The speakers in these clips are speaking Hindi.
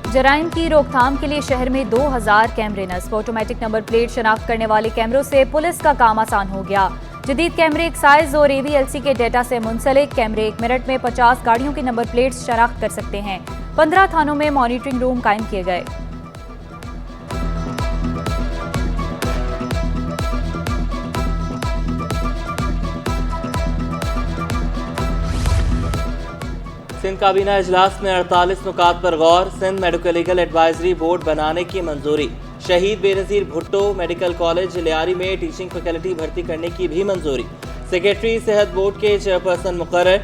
जराइम की रोकथाम के लिए शहर में 2000 कैमरे नस्ब। ऑटोमेटिक नंबर प्लेट शनाख्त करने वाले कैमरों से पुलिस का काम आसान हो गया। जदीद कैमरे एक्साइज और AVLC के डेटा से मुंसलिक। कैमरे 1 मिनट में 50 गाड़ियों की नंबर प्लेट्स शनाख्त कर सकते हैं। 15 थानों में मॉनिटरिंग रूम कायम किए गए। सिंध काबीना इजलास में 48 नुकात पर गौर। Sindh medical legal advisory board बनाने की मंजूरी। शहीद बेनज़ीर भुट्टो मेडिकल कॉलेज लियारी में टीचिंग फैकल्टी भर्ती करने की भी मंजूरी। सेक्रेटरी सेहत बोर्ड के चेयरपर्सन मुकर्रर।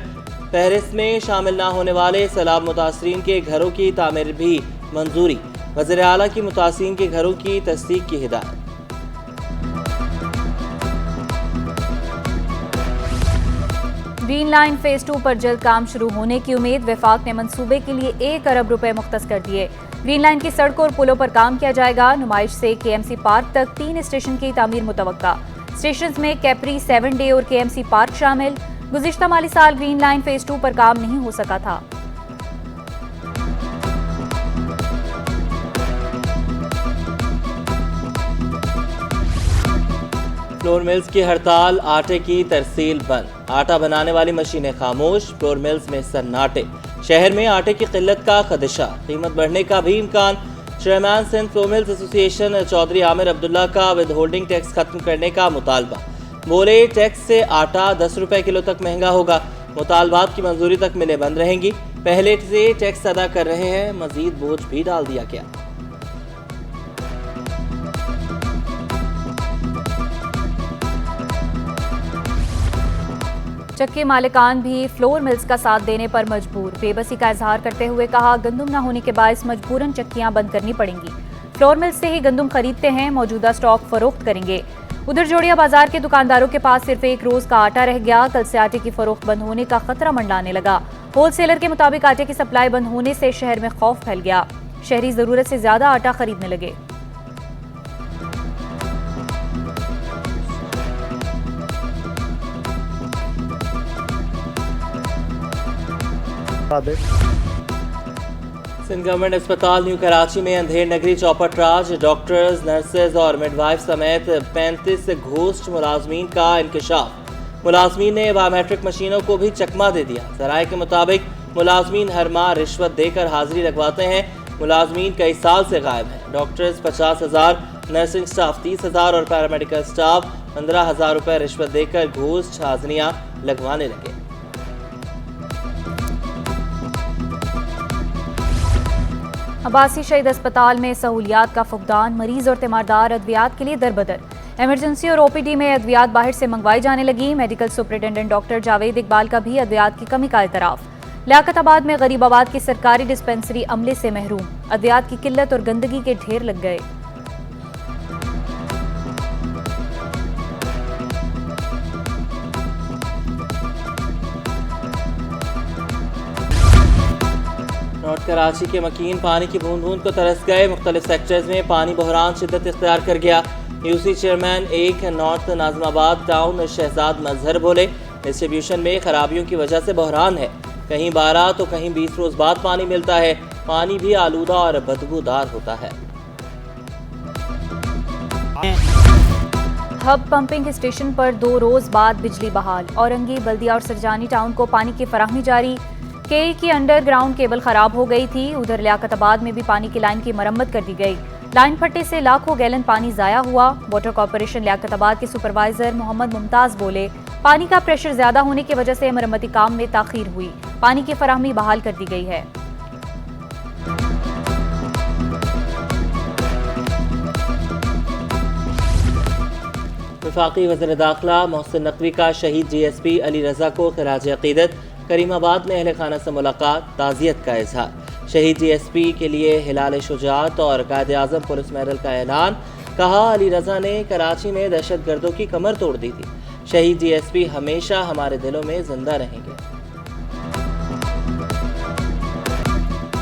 फहरिस्त में शामिल न होने वाले सैलाब मुतासरीन के घरों की तामीर भी मंजूरी। वज़ीर आला की मुतासरीन के घरों की तस्दीक की हिदायत। ग्रीन लाइन फेज 2 पर जल्द काम शुरू होने की उम्मीद। वफाक ने मंसूबे के लिए 1 अरब रुपए मुख्तस कर दिए। ग्रीन लाइन की सड़कों और पुलों पर काम किया जाएगा। नुमाइश से KMC पार्क तक 3 स्टेशन की तामीर मुतवक्का। स्टेशन में कैपरी, 7 डे और KMC पार्क शामिल। गुज़िश्ता माली साल ग्रीन लाइन फेज 2 पर काम नहीं हो सका था। फ्लोर मिल्स की हड़ताल, आटे की तरसील बंद। आटा बनाने वाली मशीनें खामोश। फ्लोर मिल्स में सन्नाटे। शहर में आटे की किल्लत का खदशा। कीमत बढ़ने का भी इम्कान। Chairman Sindh flour mills association Chaudhry Aamir Abdullah का विदहोल्डिंग टैक्स खत्म करने का मुतालबा। बोले टैक्स से आटा 10 रुपए किलो तक महंगा होगा। मुतालबात की मंजूरी तक मिलें बंद रहेंगी। पहले से टैक्स अदा कर रहे हैं, मजीद बोझ भी डाल दिया गया। चक्की मालिकान भी फ्लोर मिल्स का साथ देने पर मजबूर। बेबसी का इजहार करते हुए कहा, गंदुम न होने के बायस मजबूरन चक्कियां बंद करनी पड़ेंगी। फ्लोर मिल्स से ही गंदुम खरीदते हैं, मौजूदा स्टॉक फरोख्त करेंगे। उधर जोड़िया बाजार के दुकानदारों के पास सिर्फ 1 रोज का आटा रह गया। कल से आटे की फरोख्त बंद होने का खतरा मंडराने लगा। होलसेलर के मुताबिक आटे की सप्लाई बंद होने से शहर में खौफ फैल गया। शहरी जरूरत से ज्यादा आटा खरीदने लगे। सिंध गवर्नमेंट अस्पताल न्यू कराची में अंधेर नगरी चौपट राज। डॉक्टर्स, नर्सेज और मिडवाइफ समेत 35 घोस्ट मुलाजमीन का इंकशाफ। मुलाजमीन ने बायोमेट्रिक मशीनों को भी चकमा दे दिया। जराये के मुताबिक मुलाजमीन हर माह रिश्वत देकर हाजिरी लगवाते हैं। मुलाजमीन कई साल से गायब हैं। डॉक्टर्स 50,000, नर्सिंग स्टाफ 30,000 और पैरामेडिकल स्टाफ 15,000 रुपये रिश्वत देकर घोस्ट हाजिरियाँ लगवाने लगे। अब्बासी शहीद अस्पताल में सहूलियात का फुकदान। मरीज और तीमारदार अद्वियात के लिए दरबदर। इमरजेंसी और OPD में अद्वियात बाहर से मंगवाई जाने लगी। Medical superintendent doctor Javed Iqbal का भी अद्वियात की कमी का एतराफ। लियाकताबाद में गरीबाबाद की सरकारी डिस्पेंसरी अमले से महरूम। अद्वियात की किल्लत और गंदगी के ढेर लग गए। नॉर्थ कराची के मकीन पानी की बूंद बूंद को तरस गए। मुख्तलिफ सेक्टर्स में पानी बहरान शिद्दत इख्तियार कर गया। UC chairman 1 north Nazimabad town Shahzad Mazhar बोले, डिस्ट्रीब्यूशन में खराबियों की वजह से बहरान है। कहीं 12 तो कहीं 20 रोज बाद पानी मिलता है। पानी भी आलूदा और बदबूदार होता है। हब पंपिंग स्टेशन पर 2 रोज बाद बिजली बहाल। औरंगी, बल्दिया और सरजानी टाउन को पानी की फराहमी जारी। KE की अंडरग्राउंड केबल खराब हो गई थी। उधर लियाकताबाद में भी पानी की लाइन की मरम्मत कर दी गई। लाइन फटने से लाखों गैलन पानी जाया हुआ। वाटर कॉर्पोरेशन लियाकताबाद के सुपरवाइजर मोहम्मद मुमताज बोले, पानी का प्रेशर ज्यादा होने की वजह से मरम्मती काम में ताखीर हुई। पानी की फराहमी बहाल कर दी गई है। वफाकी वज़ीर दाखिला मोहसिन नकवी का शहीद GSP अली रजा को खिराज अकीदत। करीमाबाद में अहले खाना से मुलाकात, ताज़ियत का इजहार। शहीद GSP के लिए हिलाल शुजात और कायदे आज़म पुलिस मेडल का ऐलान। कहा, अली रजा ने कराची में दहशत गर्दों की कमर तोड़ दी थी। शहीद GSP हमेशा हमारे दिलों में जिंदा रहेंगे।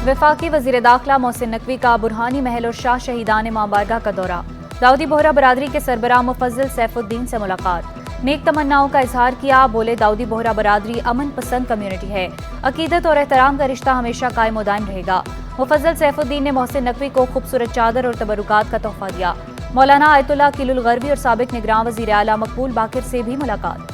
वफाकी वज़ीर दाखिला मोहसिन नकवी का बुरहानी महल और शाह शहीदान इमाम बारगाह का दौरा। दाऊदी बोहरा बरादरी के सरबराह मुफज्जल सैफुद्दीन से मुलाकात। नेक तमन्नाओं का इजहार किया। बोले, दाऊदी बोहरा बरादरी अमन पसंद कम्युनिटी है। अकीदत और एहतराम का रिश्ता हमेशा कायम और दायम रहेगा। मुफज्जल सैफुद्दीन ने मोहसिन नकवी को खूबसूरत चादर और तबरुकात का तोहफा दिया। मौलाना आयतुल्लाह किलुल गरबी और साबिक निगरान वज़ीर आला मकबूल बाकिर से भी मुलाकात।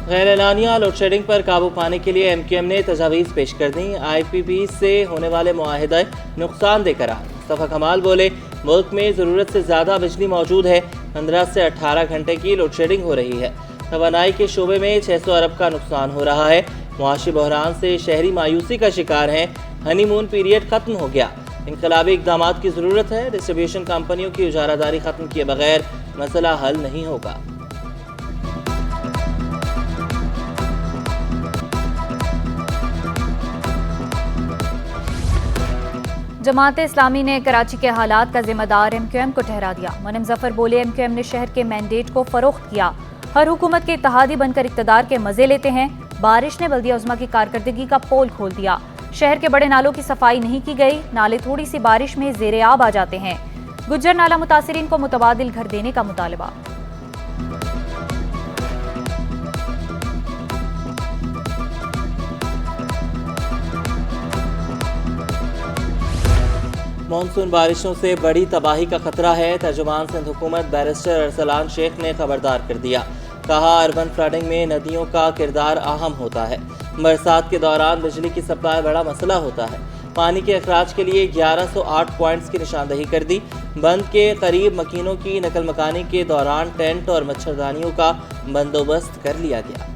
गैर एलानिया लोड शेडिंग पर काबू पाने के लिए MQM ने तजावीज़ पेश कर दी। IPP से होने वाले मुआहदे नुकसानदेह करार। मुस्तफ़ा कमाल बोले, मुल्क में ज़रूरत से ज़्यादा बिजली मौजूद है। 15 से 18 घंटे की लोड शेडिंग हो रही है। तवानाई के शोबे में 600 अरब का नुकसान हो रहा है। मुआशी बहरान से शहरी मायूसी का शिकार हैं। हनीमून पीरियड ख़त्म हो गया। इनकलाबी इक़दामात की ज़रूरत है। डिस्ट्रीब्यूशन कंपनियों की उजारादारी ख़त्म किए बगैर मसला हल नहीं होगा। जमात इस्लामी ने कराची के हालात का जिम्मेदार MQM को ठहरा दिया। मुनीम जफर बोले, MQM ने शहर के मैंडेट को फरोख्त किया। हर हुकूमत के इत्तेहादी बनकर इक़्तिदार के मजे लेते हैं। बारिश ने बल्दिया उज़्मा की कारकर्दगी का पोल खोल दिया। शहर के बड़े नालों की सफाई नहीं की गई। नाले थोड़ी सी बारिश में ज़ेरे आब आ जाते हैं। गुज्जर नाला मुतासिरीन को मुतबादिल घर देने का मुतालबा। मानसून बारिशों से बड़ी तबाही का खतरा है। तर्जुमान सिंध हुकूमत बैरिस्टर अरसलान शेख ने खबरदार कर दिया। कहा, अर्बन फ्लडिंग में नदियों का किरदार अहम होता है। बरसात के दौरान बिजली की सप्लाई बड़ा मसला होता है। पानी के अखराज के लिए 1108 पॉइंट्स की निशानदही कर दी। बंद के करीब मकीनों की नकल मकानी के दौरान टेंट और मच्छरदानियों का बंदोबस्त कर लिया गया।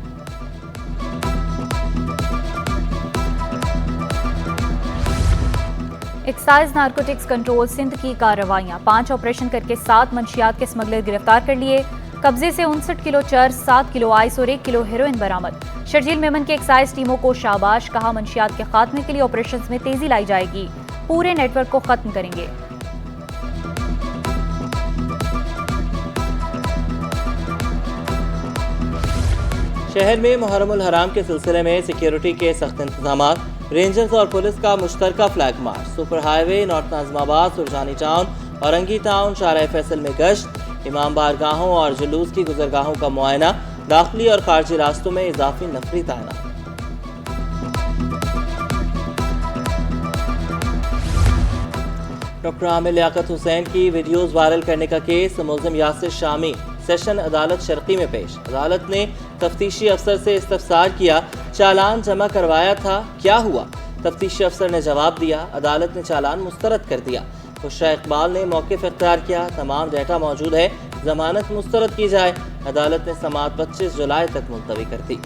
एक्साइज नारकोटिक्स कंट्रोल सिंध की कार्रवाइयां। 5 ऑपरेशन करके 7 मंशियात के स्मगलर गिरफ्तार कर लिए। कब्जे से 59 किलो चर्स, 7 किलो आइस और 1 किलो हेरोइन बरामद। शर्जील मेमन की एक्साइज टीमों को शाबाश। कहा, मंशियात के खात्मे के लिए ऑपरेशंस में तेजी लाई जाएगी। पूरे नेटवर्क को खत्म करेंगे। शहर में मुहर्रमुल हराम के सिलसिले में सिक्योरिटी के सख्त इंतजाम। रेंजर्स और पुलिस का मुश्तरका flag march. Super highway, north Nazimabad, Surjani town, Orangi town, Shahrah Faisal में गश्त। इमाम बारगाहों और जुलूस की गुजरगाहों का मुआयना। दाखिली और खारजी रास्तों में इजाफी नफरी तैनात। डॉक्टर आमिर लियाकत हुसैन की वीडियोस वायरल करने का केस। मुल्ज़िम यासिर शामी सेशन अदालत शर्की में पेश। अदालत ने तफ्तीशी अफसर से इस्तफसार किया, चालान जमा करवाया था, क्या हुआ? तफ्तीशी अफसर ने जवाब दिया। अदालत ने चालान मुस्तरद कर दिया। खुशरा इकबाल ने मौक़िफ़ इख्तियार किया, तमाम डेटा मौजूद है, जमानत मुस्तरद की जाए। अदालत ने समाअत 25 जुलाई तक मुलतवी कर दी।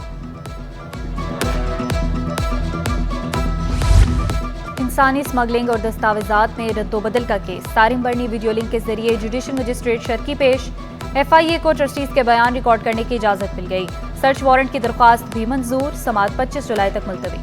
इंसानी स्मगलिंग और दस्तावेजात में रद्दोबदल का केस। सारिम बर्नी वीडियो लिंक के जरिए जुडिशल मजिस्ट्रेट शर्की पेश। FIA को ट्रस्टीज के बयान रिकॉर्ड करने की इजाजत मिल गई। सर्च वारंट की दरख्वास्त भी मंजूर। समाअत 25 जुलाई तक मुलतवी।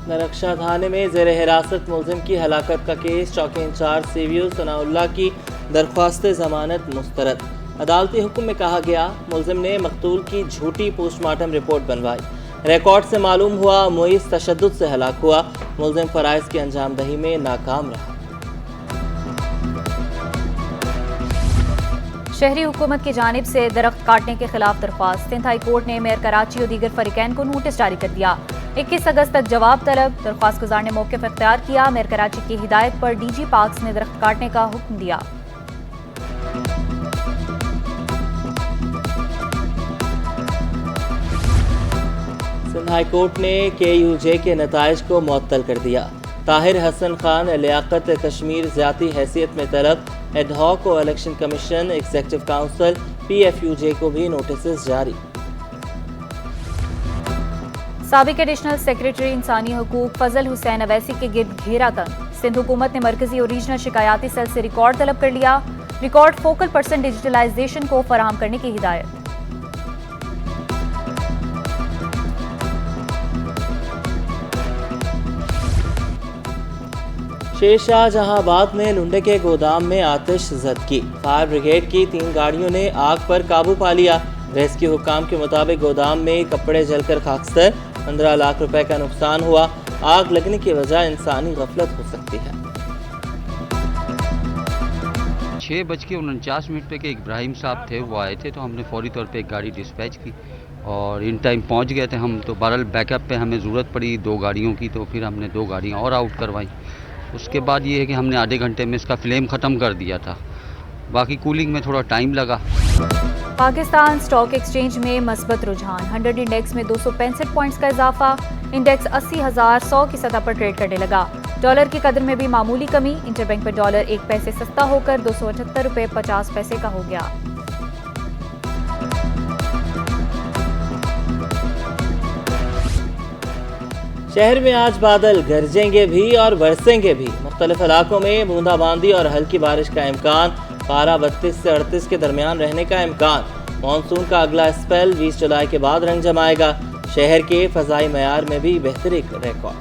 नरक्षा थाने में ज़ेर हिरासत मुल्ज़िम की हलाकत का केस। चौकी इंचार्ज CVO सनाउल्लाह की दरख्वास्त जमानत मुस्तरद। अदालती हुक्म में कहा गया, मुल्ज़िम ने मकतूल की झूठी पोस्टमार्टम रिपोर्ट बनवाई। रिकॉर्ड से मालूम हुआ मुइज़ तशद्दुद से हलाक हुआ। मुल्ज़िम फ़राइज़ की अंजामदही में नाकाम रहा। शहरी हुकूमत की जानिब से दरख्त काटने के खिलाफ दरख्वास्त। सिंध हाई कोर्ट ने मेयर कराची और दीगर फरीकैन को नोटिस जारी कर दिया। 21 अगस्त तक जवाब तलब। दरख्वास्त गुजार ने मौक़िफ़ इख्तियार किया। मेयर कराची की हिदायत पर DG पार्क्स ने दरख्त काटने का हुक्म दिया। सिंध हाई कोर्ट ने KUJ के नताइज को मुअत्तल कर दिया। ताहिर हसन खान लियाकत कश्मीर ज़्याती हैसियत में तलब। एडहॉक और election commission executive council PFUJ को भी नोटिस जारी। साबिक एडिशनल सेक्रेटरी इंसानी हकूक फजल हुसैन अवैसी के गिर्द घेरा तंग। सिंध हुकूमत ने मरकजी और रीजनल शिकायती सेल से रिकॉर्ड तलब कर लिया। रिकॉर्ड फोकल पर्सन डिजिटलाइजेशन को फराहम करने की हिदायत। शेरशाह जहांबाद में लुंडे के गोदाम में आतिश ज़दगी। फायर ब्रिगेड की 3 गाड़ियों ने आग पर काबू पा लिया। रेस्क्यू हुकाम के मुताबिक गोदाम में कपड़े जलकर खाकस्तर। 15 लाख रुपए का नुकसान हुआ। आग लगने की वजह इंसानी गफलत हो सकती है। 6:49 पे के इब्राहिम साहब थे, वो आए थे, तो हमने फौरी तौर पे एक गाड़ी डिस्पैच की और इन टाइम पहुंच गए थे हम। तो बहरहाल बैकअप पे हमें ज़रूरत पड़ी 2 गाड़ियों की, तो फिर हमने 2 गाड़ियां और आउट करवाई। उसके बाद ये है कि हमने आधे घंटे में इसका फ्लेम ख़त्म कर दिया था, बाकी कूलिंग में थोड़ा टाइम लगा। पाकिस्तान स्टॉक एक्सचेंज में मस्बत रुझान, 100 इंडेक्स में 265 पॉइंट्स का इजाफा, इंडेक्स 80,100 की सतह पर ट्रेड करने लगा। डॉलर की कदर में भी मामूली कमी, इंटरबैंक पर डॉलर 1 पैसे सस्ता होकर 278 रुपये 50 पैसे का हो गया। शहर में आज बादल गरजेंगे भी और बरसेंगे भी। मुख्तलिफ इलाकों में बूंदाबांदी और हल्की बारिश का इम्कान। पारा 32 से 38 के दरमियान रहने का इम्कान। मानसून का अगला स्पेल 20 जुलाई के बाद रंग जमाएगा। शहर के फ़ज़ाई मयार में भी बेहतरी रिकॉर्ड।